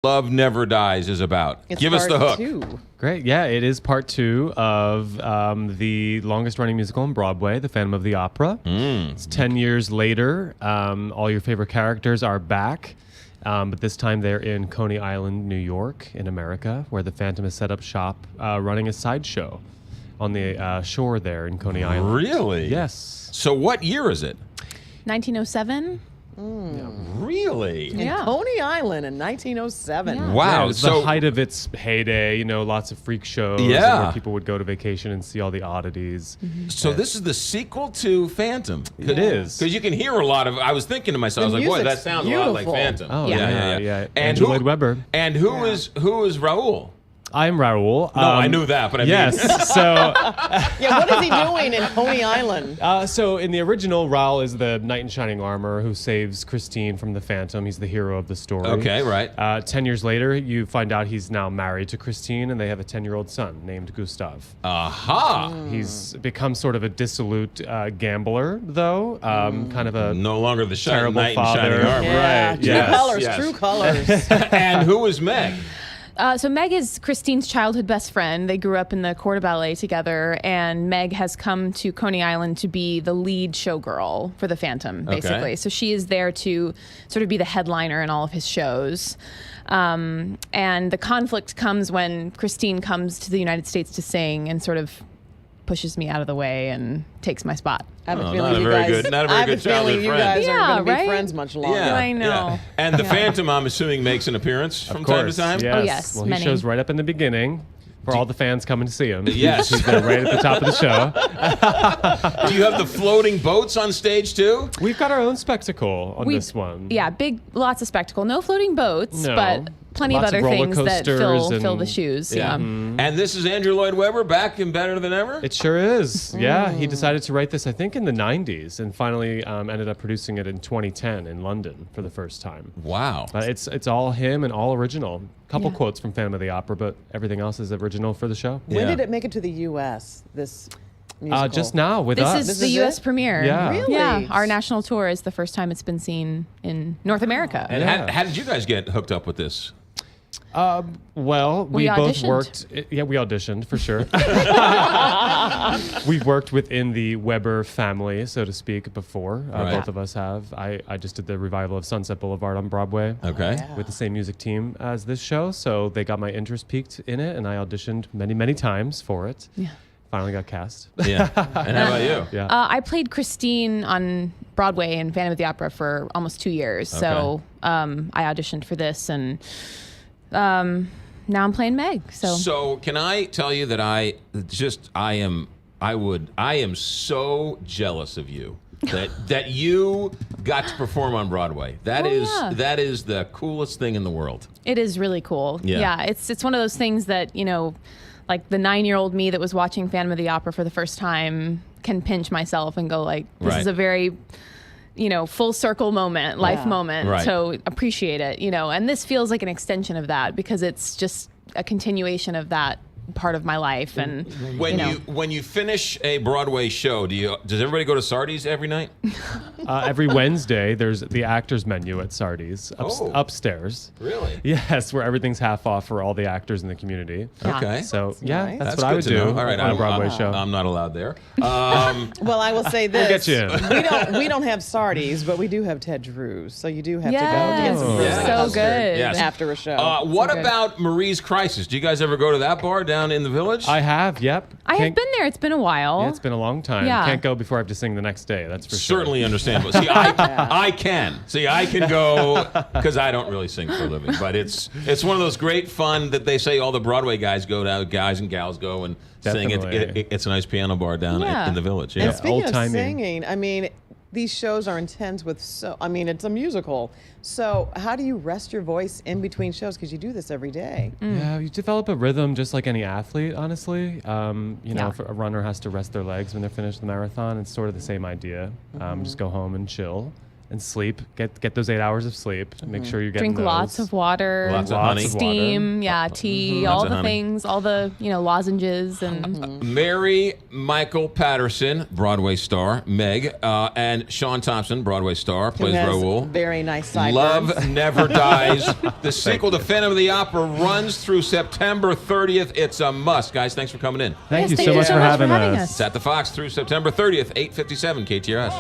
Love Never Dies is about. Give us the hook. 2. Great. Yeah, it is part 2 of the longest-running musical on Broadway, The Phantom of the Opera. It's 10 years later. All your favorite characters are back, but this time they're in Coney Island, New York, in America, where the Phantom has set up shop running a sideshow on the shore there in Coney Island. Really? Yes. So what year is it? 1907. Really? Yeah. Coney Island in 1907. Yeah. Wow. Yeah, it was the height of its heyday, you know, lots of freak shows Yeah. where people would go to vacation and see all the oddities. So this is the sequel to Phantom. It is. Because you can hear a lot of. I was thinking to myself, I was The like, boy, that music's sounds a lot like beautiful. Phantom. Oh, Yeah. yeah. And Andrew Lloyd Webber. And who is Raul? I'm Raul. No, I knew that, but I Yes. mean, So, Yeah, what is he doing in Coney Island? so in the original, Raul is the knight in shining armor who saves Christine from the Phantom. He's the hero of the story. Okay, right. 10 years later, you find out he's now married to Christine, and they have a 10-year-old son named Gustav. aha. He's become sort of a dissolute gambler, though. Kind of a No longer the terrible knight in father. shining armor. Yeah, Right, true yes, colors, yes. true colors. And who is Meg? So Meg is Christine's childhood best friend. They grew up in the Corps de Ballet together, and Meg has come to Coney Island to be the lead showgirl for the Phantom, basically. Okay. So she is there to sort of be the headliner in all of his shows. And the conflict comes when Christine comes to the United States to sing and sort of pushes me out of the way and takes my spot. I have a Oh, feeling not a you very guys, good- not a very I have a good childhood feeling you friend. guys Yeah, aren't going to right? be friends much longer. I know. And the Phantom, I'm assuming, makes an appeance from time to time? Yes. Oh, yes, Well, many. he shows right up in the beginning for all the fans coming to see him. Yes. He's there right at the top of the show. Do you have the floating boats on stage, too? We've got our own spectacle on this one. Yeah, lots of spectacle. No floating boats, No. but plenty Lots of of other roller things that coasters fill the and- shoes. Yeah. And this is Andrew Lloyd Webber back and better than ever? It sure is. Yeah, he decided to write this, I think, in the 90s and finally ended up producing it in 2010 in London for the first time. Wow. It's all him and all original. Couple Yeah. quotes from Phantom of the Opera, but everything else is original for the show. When Yeah. did it make it to the U.S., this musical? Just now with This us. is This the is U.S. it? premiere. Yeah. Really? Yeah, our national tour is the first time it's been seen in North America. And Yeah. how did you guys get hooked up with this? Well, we both auditioned. worked. Yeah, we auditioned for sure. We've worked within the Weber family, so to speak, before. Right. Both of us have. I just did the revival of Sunset Boulevard on Broadway. Okay. Yeah. With the same music team as this show, so they got my interest piqued in it, and I auditioned many, many times for it. Yeah. Finally got cast. Yeah. And how about you? Yeah. I played Christine on Broadway in Phantom of the Opera for almost 2 years. So I auditioned for this, and now I'm playing Meg. So can I tell you that I am so jealous of you that you got to perform on Broadway. That yeah. is the coolest thing in the world. It is really cool. Yeah. It's one of those things that, like the 9-year-old me that was watching Phantom of the Opera for the first time can pinch myself and go like, this Right. is a very, full circle moment, life moment. Right. So appreciate it, and this feels like an extension of that because it's just a continuation of that part of my life. And When you finish a Broadway show, does everybody go to Sardi's every night? Every Wednesday, there's the actors menu at Sardi's upstairs. Really? Yes, where everything's half off for all the actors in the community. Okay. So That's yeah, nice. that's That's what I good would to do know. All right, on a Broadway show. I'm not allowed there. Well, I will say this. get you in. We don't have Sardi's, but we do have Ted Drew's. So you do have to go to get some Yes. really Yes. So custard good. Yes. after a show. What good. about Marie's Crisis? Do you guys ever go to that bar down in the Village? I have, yep. I have Can't- been there. It's been a while. Yeah, it's been a long time. Yeah. Can't go before I have to sing the next day. That's for sure. Certainly understandable. See, I can. See, I can go because I don't really sing for a living. But it's one of those great fun that they say all the Broadway guys go to, guys and gals go and sing. Definitely. It's a nice piano bar down Yeah. in the Village. And Yeah. speaking of old-timey. singing, I mean, these shows are intense it's a musical. So how do you rest your voice in between shows? Because you do this every day. Yeah, you develop a rhythm just like any athlete, honestly. Yeah. If a runner has to rest their legs when they're finished the marathon, it's sort of the same idea. Just go home and chill. and sleep. Get those 8 hours of sleep. Make sure you're getting Drink lots those. of water. Lots of honey. Steam, tea, Lots all of the honey. things, all the lozenges and Mary Michael Patterson, Broadway star, Meg, and Sean Thompson, Broadway star, Who plays has Raoul. very nice sideburns. Love Never Dies. The sequel to Phantom of the Opera runs through September 30th. It's a must. Guys, thanks for coming in. Thank Yes, you thank so you much so for much having for having us. us. It's at the Fox through September 30th, 8:57 KTRS.